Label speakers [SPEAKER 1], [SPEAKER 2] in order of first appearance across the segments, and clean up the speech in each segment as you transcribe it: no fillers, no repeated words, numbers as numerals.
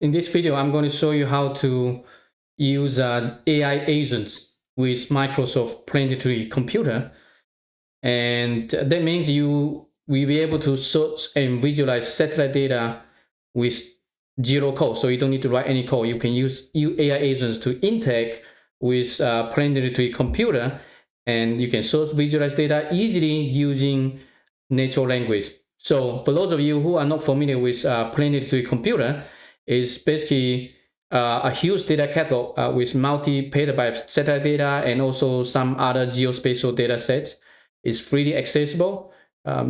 [SPEAKER 1] In this video, I'm going to show you how to use AI agents with Microsoft Planetary Computer. And that means you will be able to search and visualize satellite data with zero code. So you don't need to write any code. You can use AI agents to interact with Planetary Computer, and you can search, visualize data easily using natural language. So for those of you who are not familiar with Planetary Computer, it's basically a huge data catalog with multi-petabyte satellite data and also some other geospatial data sets. It's freely accessible.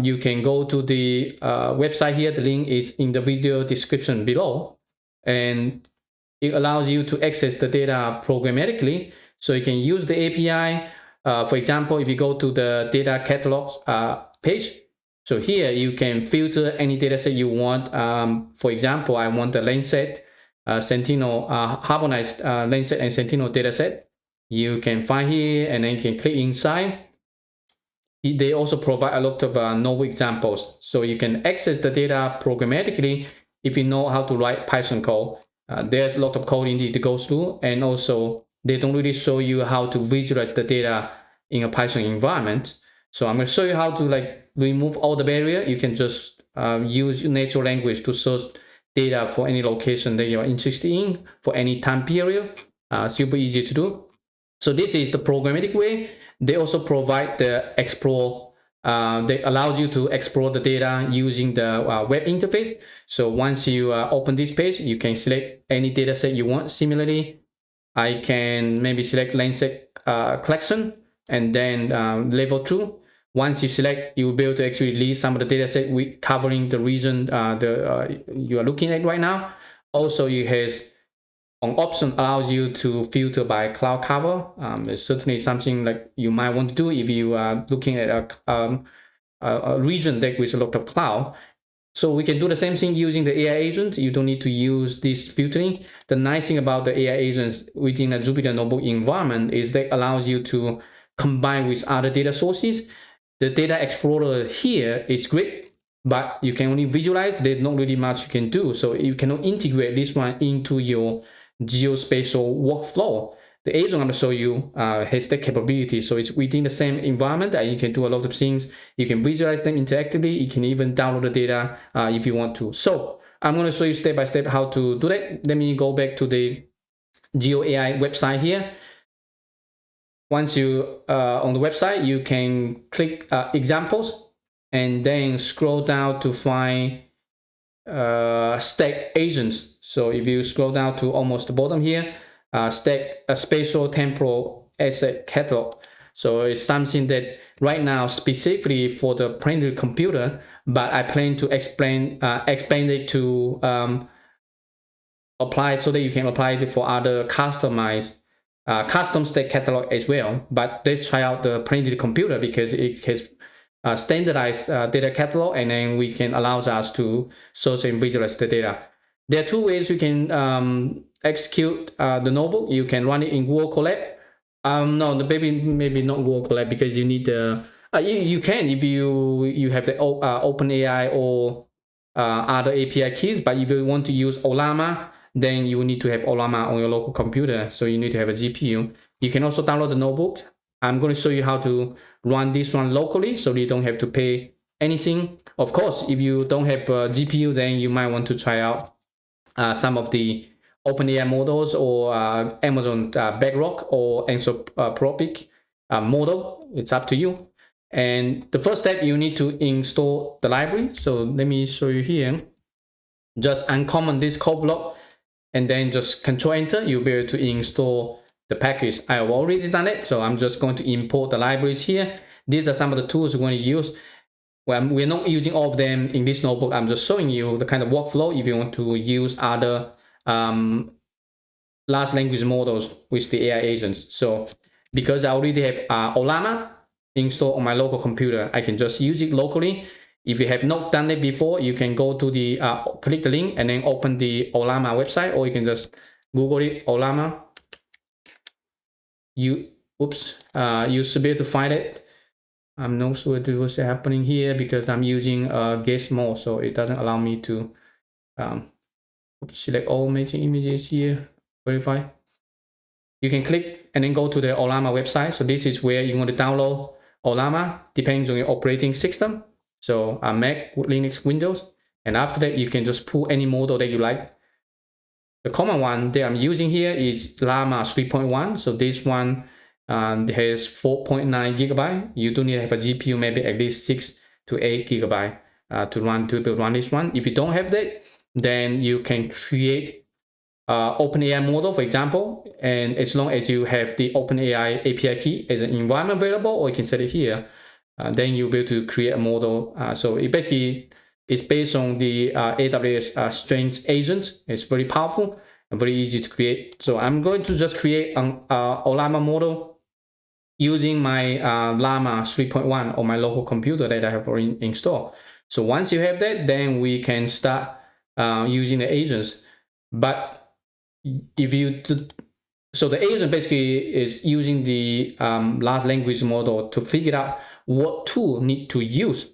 [SPEAKER 1] You can go to the website here. The link is in the video description below. And it allows you to access the data programmatically. So you can use the API. For example, if you go to the data catalogs page, so here you can filter any data set you want. For example, I want the Landsat Sentinel, harmonized Landsat and Sentinel dataset. You can find here and then you can click inside. They also provide a lot of notebook examples. So you can access the data programmatically if you know how to write Python code. There's a lot of code you need to go through, and also they don't really show you how to visualize the data in a Python environment. So I'm going to show you how to remove all the barrier. You can just use natural language to search data for any location that you're interested in for any time period. Super easy to do. So this is the programmatic way. They also provide the explore. They allows you to explore the data using the web interface. So once you open this page, you can select any data set you want. Similarly, I can maybe select Landsat collection and then level 2. Once you select, you will be able to actually list some of the data set covering the region you are looking at right now. Also, it has an option allows you to filter by cloud cover. It's certainly something like you might want to do if you are looking at a region that with a lot of cloud. So we can do the same thing using the AI agents. You don't need to use this filtering. The nice thing about the AI agents within a Jupyter Notebook environment is that allows you to combine with other data sources. The data explorer here is great, but you can only visualize. There's not really much you can do. So you cannot integrate this one into your geospatial workflow. The agent I'm going to show you has that capability. So it's within the same environment and you can do a lot of things. You can visualize them interactively. You can even download the data if you want to. So I'm going to show you step by step how to do that. Let me go back to the GeoAI website here. Once you on the website, you can click examples and then scroll down to find STAC agents. So if you scroll down to almost the bottom here, STAC spatial temporal asset catalog. So it's something that right now specifically for the Planetary Computer, but I plan to expand it to apply so that you can apply it for other customized custom STAC catalog as well. But let's try out the Planetary Computer because it has standardized data catalog, and then we can allow us to search and visualize the data. There are two ways you can execute the notebook. You can run it in Google Colab. No, maybe not Google Colab because you need the. You can if you have the OpenAI or other API keys. But if you want to use Ollama, then you will need to have Ollama on your local computer. So you need to have a GPU. You can also download the notebook. I'm going to show you how to run this one locally so you don't have to pay anything. Of course, if you don't have a GPU, then you might want to try out some of the OpenAI models or Amazon Bedrock or Anthropic model. It's up to you. And the first step, you need to install the library. So let me show you here. Just uncomment this code block and then just Control Enter. You'll be able to install the package. I have already done it, so I'm just going to import the libraries here. These are some of the tools we're going to use. Well, we're not using all of them in this notebook. I'm just showing you the kind of workflow if you want to use other large language models with the AI agents. So because I already have Ollama installed on my local computer, I can just use it locally. If you have not done it before, you can go to the click the link and then open the Ollama website, or you can just Google it, Ollama. You should be able to find it. I'm not sure what's happening here because I'm using guest mode, so it doesn't allow me to select all major images here, verify. You can click and then go to the Ollama website. So this is where you want to download Ollama, depends on your operating system. So Mac, Linux, Windows. And after that, you can just pull any model that you like. The common one that I'm using here is Llama 3.1. So this one has 4.9 gigabyte. You do need to have a GPU, maybe at least 6 to 8 gigabyte to run this one. If you don't have that, then you can create OpenAI model, for example, and as long as you have the OpenAI API key as an environment variable, or you can set it here, then you'll be able to create a model. So it basically is based on the AWS Strengths agent. It's very powerful and very easy to create. So I'm going to just create an Ollama model using my Llama 3.1 on my local computer that I have already installed. So once you have that, then we can start using the agents. But if you so the agent basically is using the large language model to figure out what tool need to use.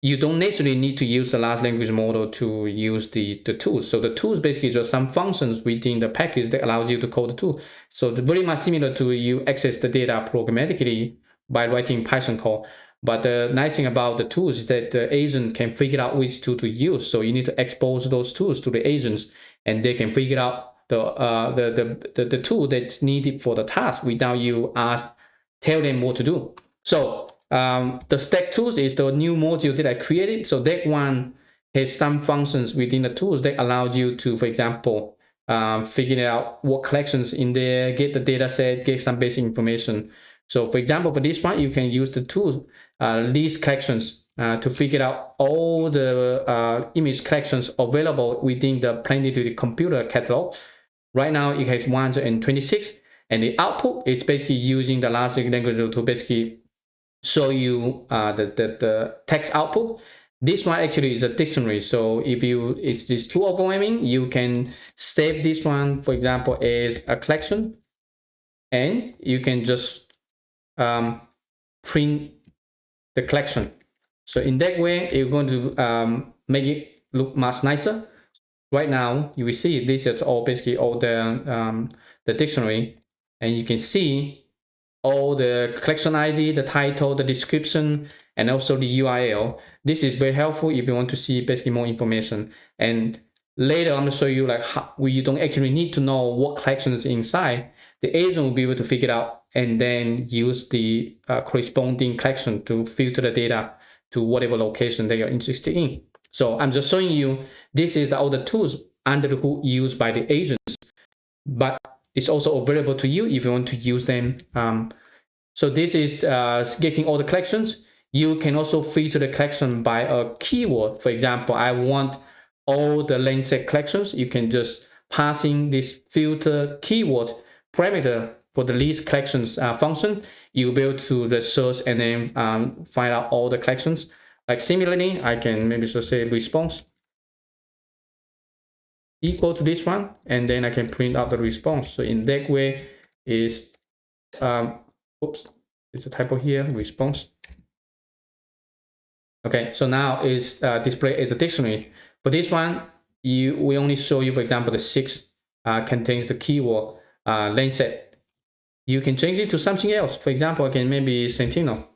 [SPEAKER 1] You don't necessarily need to use the large language model to use the tools. So the tools basically just some functions within the package that allows you to code the tool. So very much similar to you access the data programmatically by writing Python code. But the nice thing about the tools is that the agent can figure out which tool to use. So you need to expose those tools to the agents, and they can figure out the tool that's needed for the task without you tell them what to do. So the stack tools is the new module that I created. So that one has some functions within the tools that allows you to, for example, figure out what collections in there, get the data set, get some basic information. So for example, for this one, you can use the tools list collections to figure out all the image collections available within the Planetary Computer catalog. Right now, it has 126, and the output is basically using the large language to basically show you the text output. This one actually is a dictionary. So if it's just too overwhelming, you can save this one, for example, as a collection, and you can just print the collection. So in that way, you're going to make it look much nicer. Right now, you will see this is all basically all the dictionary, and you can see all the collection ID, the title, the description, and also the URL. This is very helpful if you want to see basically more information. And later, I'm going to show you like how you don't actually need to know what collection is inside. The agent will be able to figure it out and then use the corresponding collection to filter the data to whatever location that you're interested in. So I'm just showing you this is all the tools under the hood used by the agents, but it's also available to you if you want to use them. So this is getting all the collections. You can also filter the collection by a keyword. For example, I want all the Landsat collections. You can just pass in this filter keyword parameter for the list collections function. You'll be able to search and then find out all the collections. Like similarly, I can maybe just say response equal to this one, and then I can print out the response. So in that way is, oops, it's a typo here, response. Okay, so now it's displayed as a dictionary. For this one, we only show you, for example, the 6 contains the keyword Landsat. You can change it to something else. For example, I can maybe Sentinel.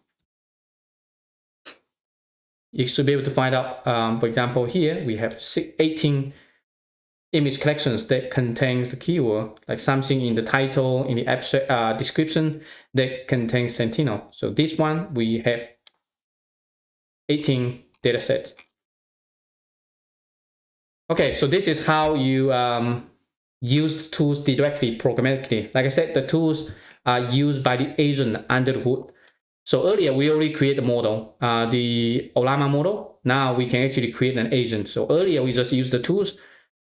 [SPEAKER 1] You should be able to find out, for example, here we have 18 image collections that contains the keyword, like something in the title, in the abstract description that contains Sentinel. So this one, we have 18 datasets. Okay, so this is how you use tools directly programmatically. Like I said, the tools are used by the agent under the hood. So earlier, we already created a model, the Ollama model. Now we can actually create an agent. So earlier, we just used the tools,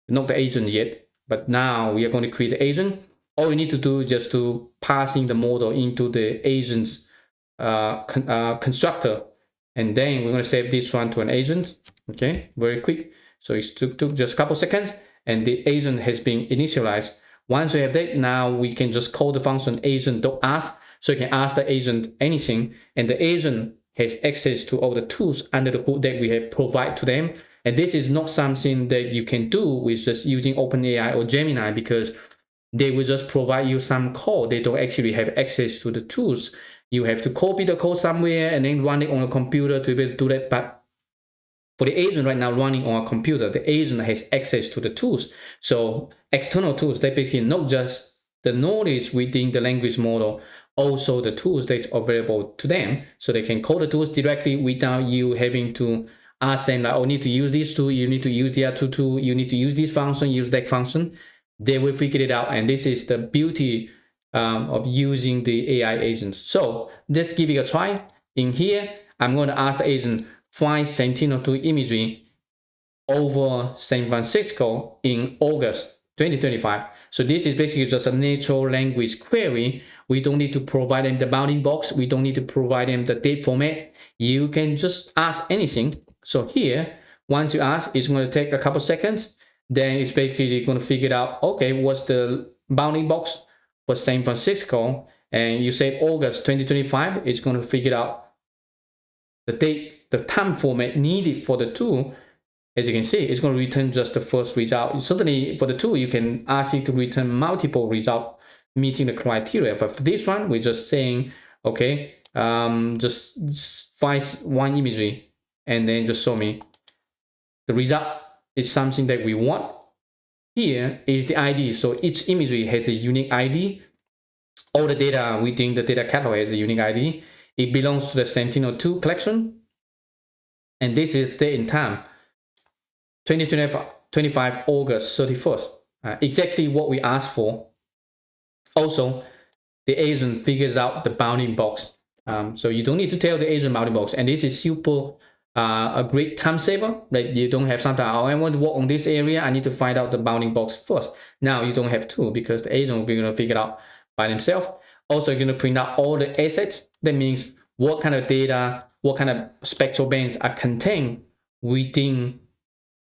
[SPEAKER 1] not the agent yet. But now we are going to create the agent. All we need to do is just to pass in the model into the agent's constructor. And then we're going to save this one to an agent. Okay, very quick. So it took just a couple seconds, and the agent has been initialized. Once we have that, now we can just call the function agent.ask. So you can ask the agent anything, and the agent has access to all the tools under the hood that we have provided to them And this is not something that you can do with just using OpenAI or Gemini, because they will just provide you some code. They don't actually have access to the tools. You have to copy the code somewhere and then run it on a computer to be able to do that. But for the agent right now running on a computer, the agent has access to the tools. So external tools, they basically not just the knowledge within the language model, also the tools that's available to them. So they can code the tools directly without you having to ask them, like, oh, need to use this tool, you need to use the other tool, you need to use this function, use that function. They will figure it out. And this is the beauty of using the AI agents. So let's give it a try. In here, I'm going to ask the agent, find Sentinel-2 imagery over San Francisco in August 2025. So this is basically just a natural language query. We don't need to provide them the bounding box. We don't need to provide them the date format. You can just ask anything. So here, once you ask, it's going to take a couple seconds. Then it's basically going to figure out, okay, what's the bounding box for San Francisco? And you say August 2025, it's going to figure out the date, the time format needed for the tool. As you can see, it's going to return just the first result. Certainly for the tool, you can ask it to return multiple results meeting the criteria. But for this one, we're just saying, okay, just find one imagery and then just show me the result. Is something that we want. Here is the ID. So each imagery has a unique ID. All the data within the data catalog has a unique ID. It belongs to the Sentinel-2 collection. And this is date and time, 2025 August 31st. Exactly what we asked for. Also, the agent figures out the bounding box. So you don't need to tell the agent bounding box. And this is super a great time saver. Like, you don't have something, oh, I want to work on this area, I need to find out the bounding box first. Now you don't have to, because the agent will be going to figure it out by themselves. Also, you're going to print out all the assets. That means what kind of data, what kind of spectral bands are contained within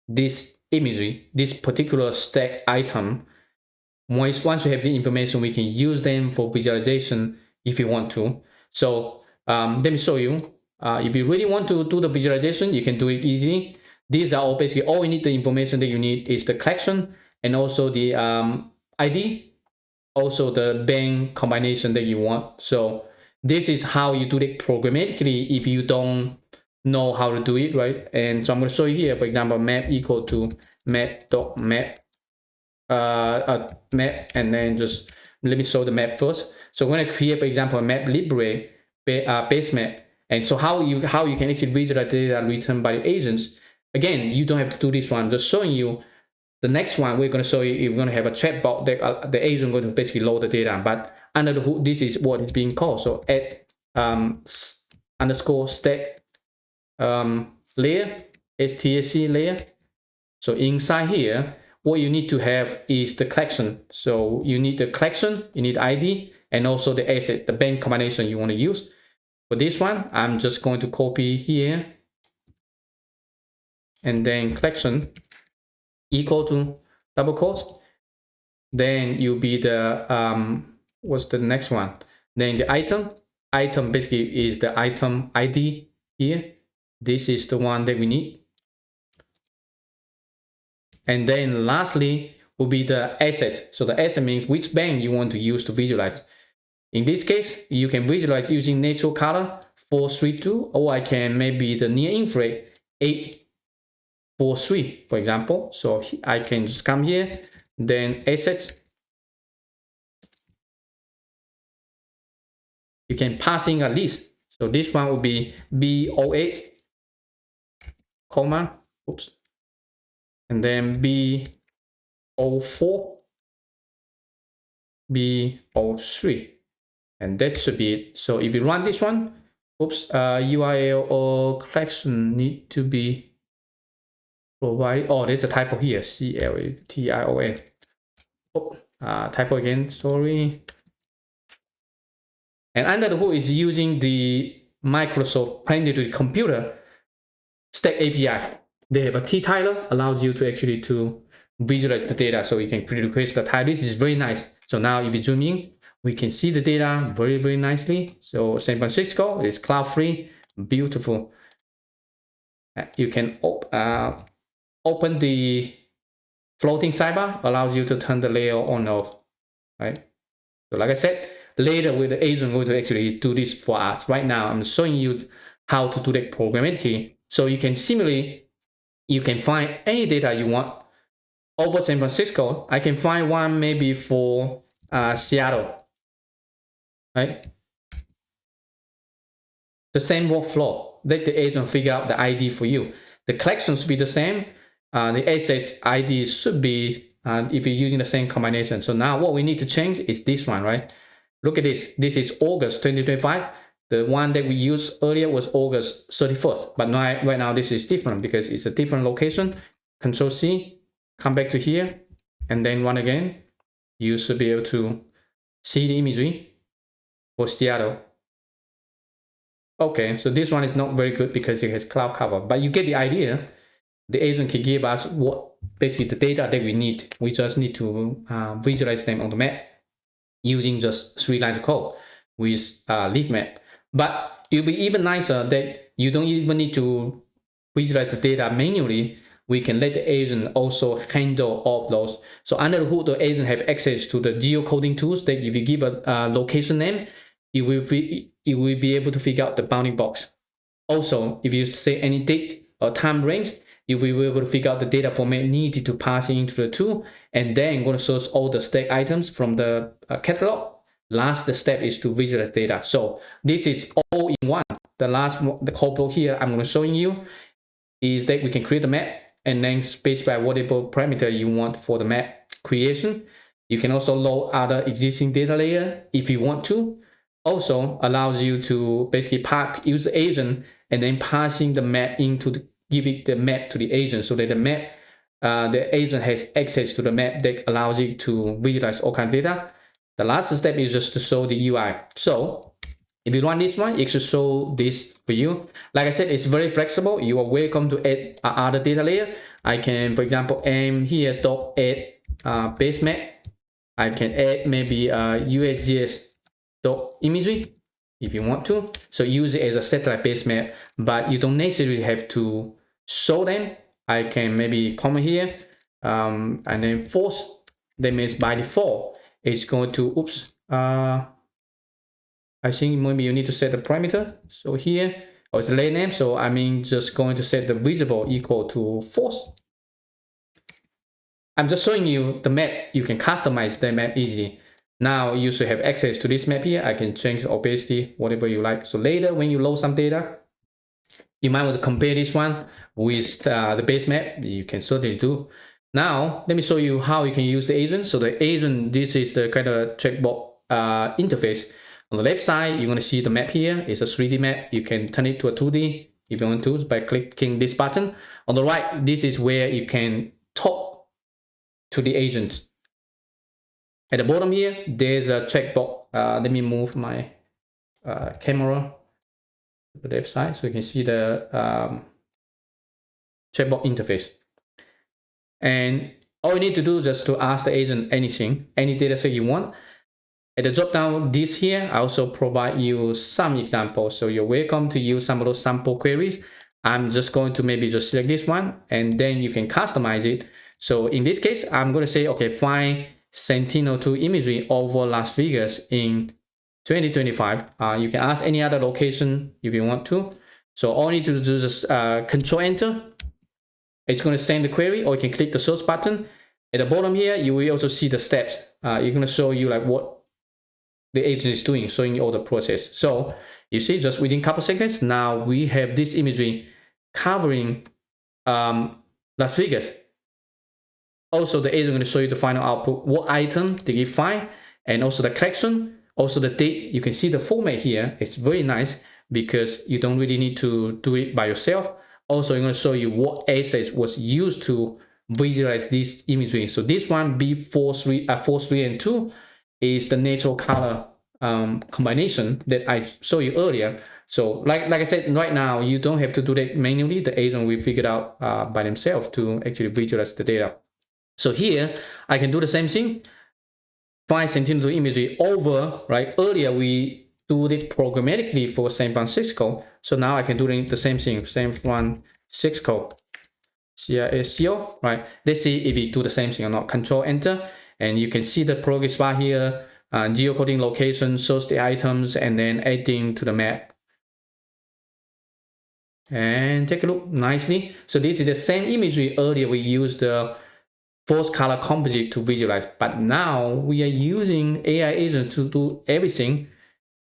[SPEAKER 1] this imagery, this particular stack item. Once we have the information, we can use them for visualization if you want to. So let me show you. If you really want to do the visualization, you can do it easily. These are all basically all you need. The information that you need is the collection and also the ID, also the band combination that you want. So this is how you do it programmatically if you don't know how to do it, right? And so I'm going to show you here, for example, map equal to map.map, map, and then just let me show the map first. So we're going to create, for example, a map library base map. And so how you can actually visualize data returned by the agents. Again, you don't have to do this one. I'm just showing you the next one. We're going to show you, we're going to have a chatbot that the agent going to basically load the data. But under the hood, this is what is being called. So add underscore stack layer, STSC layer. So inside here, what you need to have is the collection. So you need the collection, you need ID, and also the asset, the band combination you want to use. For this one, I'm just going to copy here and then collection equal to double quotes. Then you'll be the, what's the next one? Then the item basically is the item ID here. This is the one that we need. And then lastly will be the asset. So the asset means which band you want to use to visualize. In this case, you can visualize using natural color 432, or I can maybe the near infrared 843, for example. So I can just come here, then assets. You can pass in a list. So this one will be B08, comma, oops, and then B04, B03. And that should be it. So if you run this one, oops, URL or collection need to be provided. Oh, there's a typo here, CLTION. Oh, typo again, sorry. And under the hood is using the Microsoft Planetary Computer Stack API. They have a T-tiler, allows you to actually to visualize the data, so you can request the title. This is very nice. So now if you zoom in, we can see the data very, very nicely. So San Francisco is cloud free, beautiful. You can open the floating sidebar, allows you to turn the layer on off, right? So like I said, later with the agent going to actually do this for us. Right now, I'm showing you how to do that programmatically. So you can simulate, you can find any data you want over San Francisco. I can find one maybe for Seattle, right? The same workflow. Let the agent figure out the ID for you. The collection should be the same. The asset ID should be if you're using the same combination. So now what we need to change is this one, right? Look at this. This is August 2025. The one that we used earlier was August 31st. But now, right now this is different because it's a different location. Control C, come back to here, and then run again. You should be able to see the imagery for Seattle. Okay, so this one is not very good because it has cloud cover, but you get the idea. The agent can give us what basically the data that we need. We just need to visualize them on the map using just 3 lines of code with Leafmap. But it'll be even nicer that you don't even need to visualize the data manually. We can let the agent also handle all of those. So under the hood, the agent have access to the geocoding tools that if you give a location name, it will be able to figure out the bounding box. Also, if you say any date or time range, you will be able to figure out the data format needed to pass into the tool, and then going to source all the stack items from the catalog. Last step is to visualize data. So this is all in one. The last, the whole block here I'm going to show you is that we can create a map and then specify whatever parameter you want for the map creation. You can also load other existing data layer if you want to. Also allows you to basically use the agent and then passing the map into the, give it the map to the agent so that the map, the agent has access to the map that allows it to visualize all kinds of data. The last step is just to show the UI. So if you run this one, it should show this for you. Like I said, it's very flexible. You are welcome to add other data layer. I can, for example, add here add base map. I can add maybe USGS imagery if you want to. So use it as a satellite base map, but you don't necessarily have to show them. I can maybe comment here and then force. That means by default it's going to I think maybe you need to set the parameter. So here, it's the layer name. So I mean, just going to set the visible equal to false. I'm just showing you the map. You can customize the map easy. Now you should have access to this map here. I can change the opacity, whatever you like. So later when you load some data, you might want to compare this one with the base map. You can certainly do. Now, let me show you how you can use the agent. So the agent, this is the kind of chatbot interface. On the left side, you're going to see the map here. It's a 3D map. You can turn it to a 2D if you want to by clicking this button. On the right, this is where you can talk to the agent. At the bottom here, there's a chatbot. Let me move my camera to the left side so you can see the chatbot interface. And all you need to do is just to ask the agent anything, any data set you want. At the drop down this here, I also provide you some examples. So you're welcome to use some of those sample queries. I'm just going to maybe just select this one and then you can customize it. So in this case, I'm going to say, okay, find Sentinel-2 imagery over Las Vegas in 2025. You can ask any other location if you want to. So all you need to do is just control enter. It's going to send the query, or you can click the search button. At the bottom here, you will also see the steps. You're going to show you like what the agent is doing, showing you all the process. So you see, just within a couple seconds, now we have this imagery covering Las Vegas. Also, the agent is going to show you the final output, what item did you find, and also the collection, also the date. You can see the format here. It's very nice because you don't really need to do it by yourself. Also, I'm going to show you what assets was used to visualize this imagery. So this one, B43 and 2, is the natural color combination that I showed you earlier. So like I said, right now, you don't have to do that manually. The agent will figure it out by themselves to actually visualize the data. So here, I can do the same thing. Find Sentinel-2 imagery over, right? Earlier, we do it programmatically for San Francisco. So now I can do the same thing, San Francisco. CISCO, right? Let's see if we do the same thing or not. Control Enter, and you can see the progress bar here. Geocoding location, source the items, and then adding to the map. And take a look nicely. So this is the same imagery. Earlier we used the force color composite to visualize, but now we are using AI agent to do everything,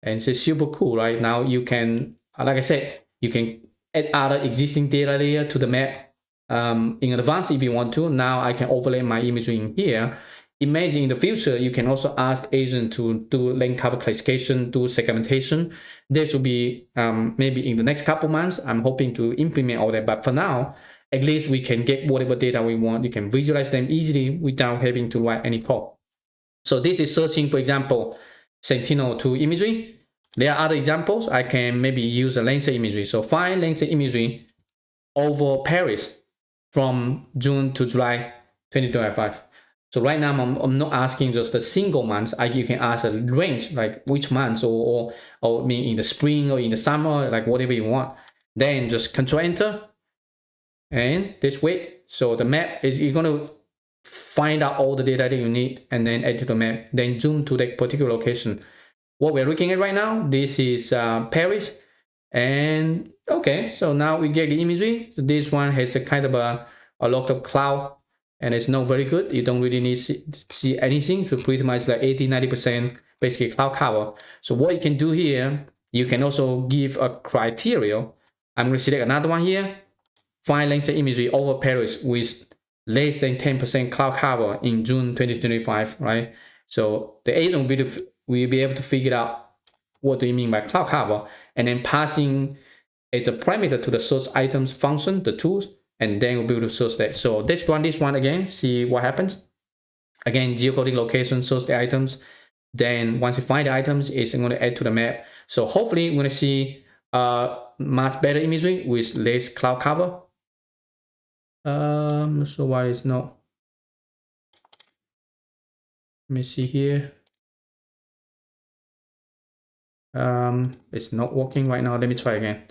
[SPEAKER 1] and it's super cool. Right now you can, like I said, you can add other existing data layer to the map in advance if you want to. Now I can overlay my imagery in here. Imagine in the future, you can also ask agent to do lane cover classification, do segmentation. This will be maybe in the next couple months. I'm hoping to implement all that, but for now, at least we can get whatever data we want. You can visualize them easily without having to write any code. So this is searching, for example, Sentinel-2 imagery. There are other examples. I can maybe use a Landsat imagery. So find Landsat imagery over Paris from June to July 2025. So right now I'm not asking just a single month. You can ask a range, like which months, or in the spring or in the summer, like whatever you want. Then just Control Enter, and this way. So the map is, you're gonna find out all the data that you need and then add to the map. Then zoom to that particular location. What we're looking at right now, this is Paris. And okay, so now we get the imagery. So this one has a kind of a lot of cloud, and it's not very good. You don't really need to see anything. So pretty much like 80-90% basically cloud cover. So what you can do here, you can also give a criteria. I'm going to select another one here. Find Landsat imagery over Paris with less than 10% cloud cover in June 2025, right? So the agent will be able to figure out what do you mean by cloud cover, and then passing as a parameter to the source items function, the tools, and then we'll be able to source that. So let's run this one again, see what happens. Again, geocoding location, source the items. Then once you find the items, it's going to add to the map. So hopefully we're going to see much better imagery with less cloud cover. So why is not? Let me see here. It's not working right now. Let me try again.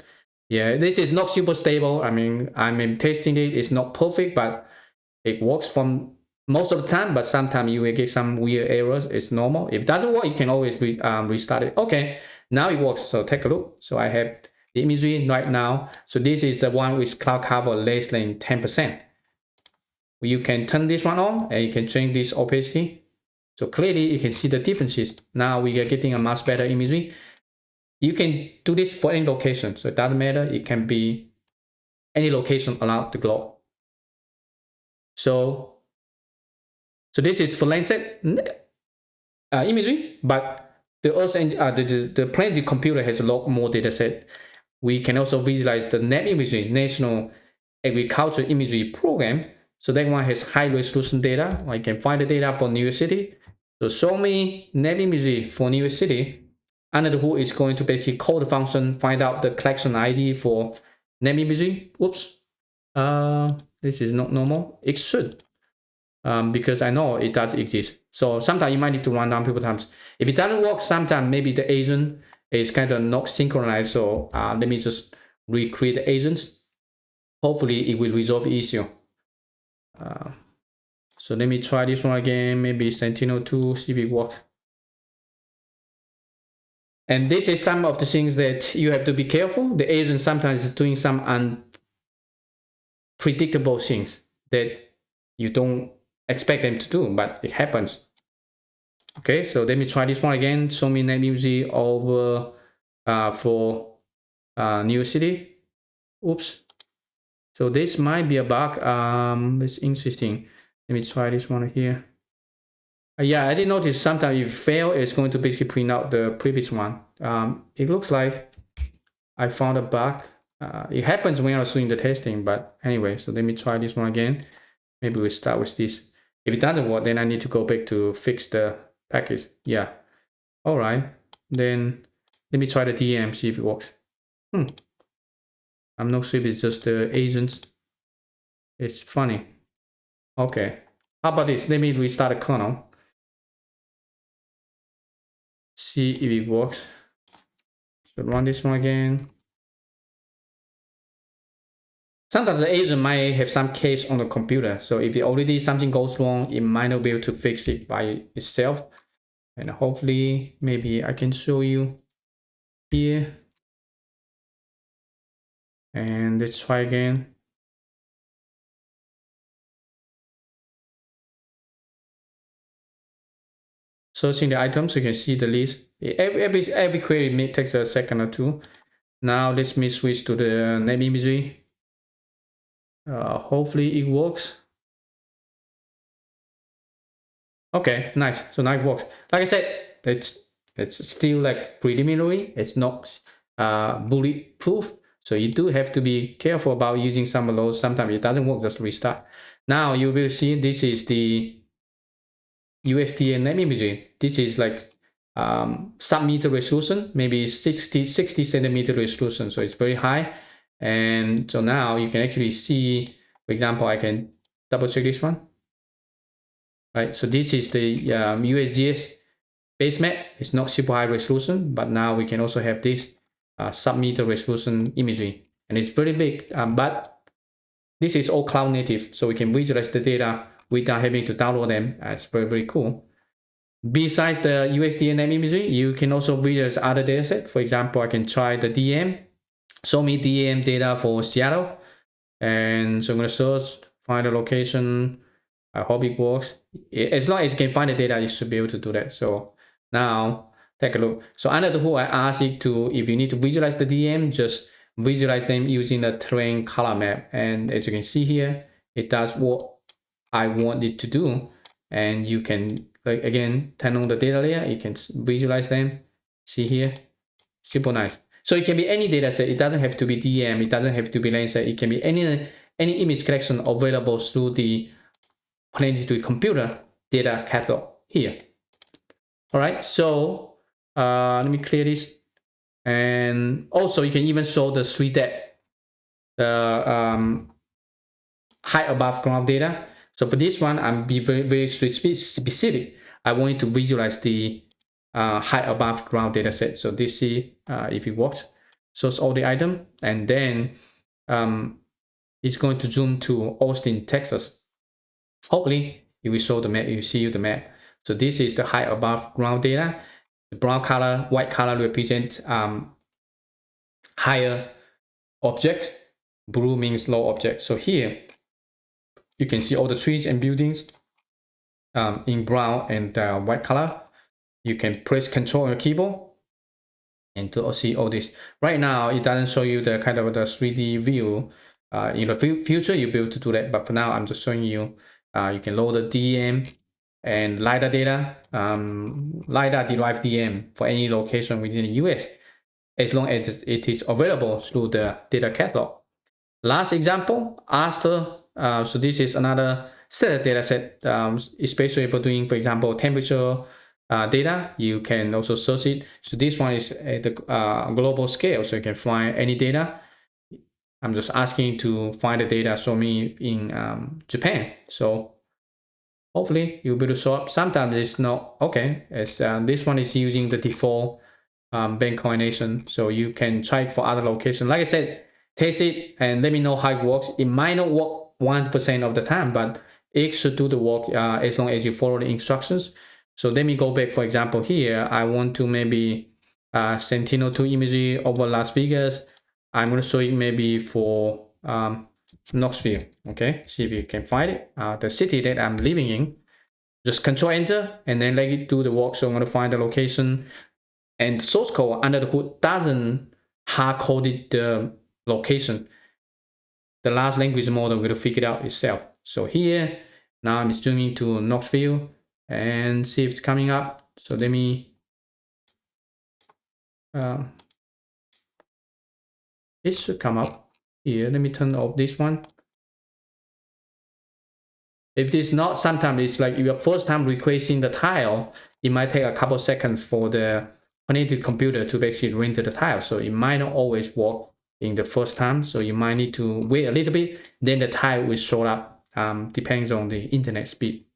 [SPEAKER 1] Yeah, this is not super stable. I mean, I'm testing it. It's not perfect, but it works from most of the time. But sometimes you will get some weird errors. It's normal. If it doesn't work, you can always restart it. Okay, now it works. So take a look. So I have the imagery right now. So this is the one with cloud cover less than 10%. You can turn this one on, and you can change this opacity. So clearly you can see the differences. Now we are getting a much better imagery. You can do this for any location, so it doesn't matter. It can be any location around the globe. So this is for Landsat imagery, but the Planetary Computer has a lot more data set. We can also visualize the NAIP imagery, National Agriculture Imagery Program. So that one has high resolution data. I can find the data for New York City. So show me NAIP imagery for New York City. Under the hood is going to basically call the function, find out the collection ID for NAIP imagery. Oops. This is not normal. It should. Because I know it does exist. So sometimes you might need to run down people times. If it doesn't work, sometimes maybe the agent is kind of not synchronized. So let me just recreate the agents. Hopefully it will resolve the issue. So let me try this one again, maybe Sentinel-2, see if it works. And this is some of the things that you have to be careful. The agent sometimes is doing some unpredictable things that you don't expect them to do, but it happens. Okay, so let me try this one again. Show me NAIP imagery over for New York City. Oops. So this might be a bug. It's interesting. Let me try this one here. Yeah, I did notice sometimes if it fails, it's going to basically print out the previous one. It looks like I found a bug. It happens when I was doing the testing, but anyway, so let me try this one again. Maybe we start with this. If it doesn't work, then I need to go back to fix the package. Yeah. All right. Then let me try the DM, see if it works. I'm not sure if it's just the agents. It's funny. Okay. How about this? Let me restart the kernel. See if it works. So run this one again. Sometimes the agent might have some case on the computer. So if already something goes wrong, it might not be able to fix it by itself. And hopefully, maybe I can show you here. And let's try again. Searching the items, you can see the list. Every query may takes a second or two. Now let me switch to the NAIP imagery. Hopefully it works. Okay, nice. So now it works. Like I said, it's still like preliminary. It's not bulletproof. So you do have to be careful about using some of those. Sometimes it doesn't work, just restart. Now you will see this is the USDA NAIP imagery. This is like sub-meter resolution, maybe 60 centimeter resolution. So it's very high. And so now you can actually see, for example, I can double check this one. Right, so this is the USGS base map. It's not super high resolution, but now we can also have this sub-meter resolution imagery, and it's very big. But this is all cloud native, so we can visualize the data without having to download them. It's very, very cool. Besides the USDA NAIP imagery, you can also visualize other datasets. For example, I can try the DM. Show me DM data for Seattle, and so I'm going to search, find the location. I hope it works. As long as you can find the data, you should be able to do that. So now take a look. So under the hood, I ask it to, if you need to visualize the DM, just visualize them using the terrain color map. And as you can see here, it does what I want it to do. And you can, like, again, turn on the data layer. You can visualize them. See here, super nice. So it can be any data set. It doesn't have to be DM. It doesn't have to be Landsat. It can be any image collection available through the Planetary Computer data catalog here. All right, so let me clear this. And also you can even show the 3D, the height above ground data. So for this one, I'm be very, very specific. I want you to visualize the height above ground data set. So this see if it works. Shows all the item, and then it's going to zoom to Austin, Texas. Hopefully, it will show the map. You see the map. So this is the height above ground data. The brown color, white color represent higher object. Blue means low object. So here, you can see all the trees and buildings in brown and white color. You can press Control on your keyboard and to see all this. Right now, it doesn't show you the kind of the 3D view. In the future, you'll be able to do that. But for now, I'm just showing you. You can load the DM and LiDAR data, LiDAR derived DM for any location within the US, as long as it is available through the data catalog. Last example, ASTER. So this is another set of data set, especially for doing, for example, temperature data. You can also search it. So this one is at the global scale, so you can find any data. I'm just asking to find the data, show me in Japan. So hopefully you'll be able to show up. Sometimes it's not okay. As this one is using the default bank coordination, so you can try for other locations. Like I said, test it and let me know how it works. It might not work 1% of the time, but it should do the work as long as you follow the instructions. So let me go back. For example, here I want to maybe Sentinel-2 imagery over Las Vegas. I'm going to show you maybe for Knoxville. Okay, see if you can find it. The city that I'm living in. Just Control Enter and then let it do the work. So I'm going to find the location, and source code under the hood doesn't hard coded the location. The large language model will figure it out itself. So here now I'm zooming to Knoxville and see if it's coming up. So let me it should come up here. Let me turn off this one. If it's not, sometimes it's like your first time requesting the tile, it might take a couple seconds for the Planetary Computer to basically render the tile. So it might not always work in the first time. So you might need to wait a little bit, then the tile will show up, depends on the internet speed.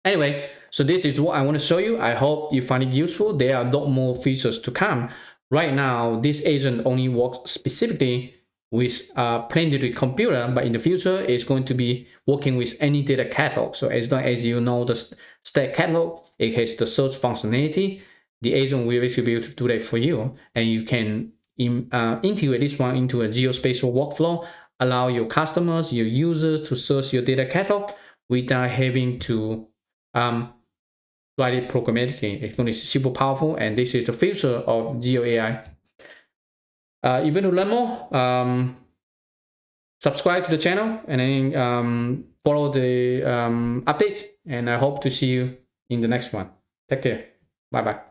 [SPEAKER 1] Anyway, so this is what I want to show you. I hope you find it useful. There are a lot more features to come. Right now, this agent only works specifically with a planetary computer, but in the future, it's going to be working with any data catalog. So as long as you know the STAC catalog, it has the search functionality, the agent will actually be able to do that for you, and you can integrate this one into a geospatial workflow, allow your customers, your users to search your data catalog without having to write it programmatically. It's going to be super powerful, and this is the future of GeoAI. If you want to learn more, subscribe to the channel and then follow the updates. And I hope to see you in the next one. Take care. Bye-bye.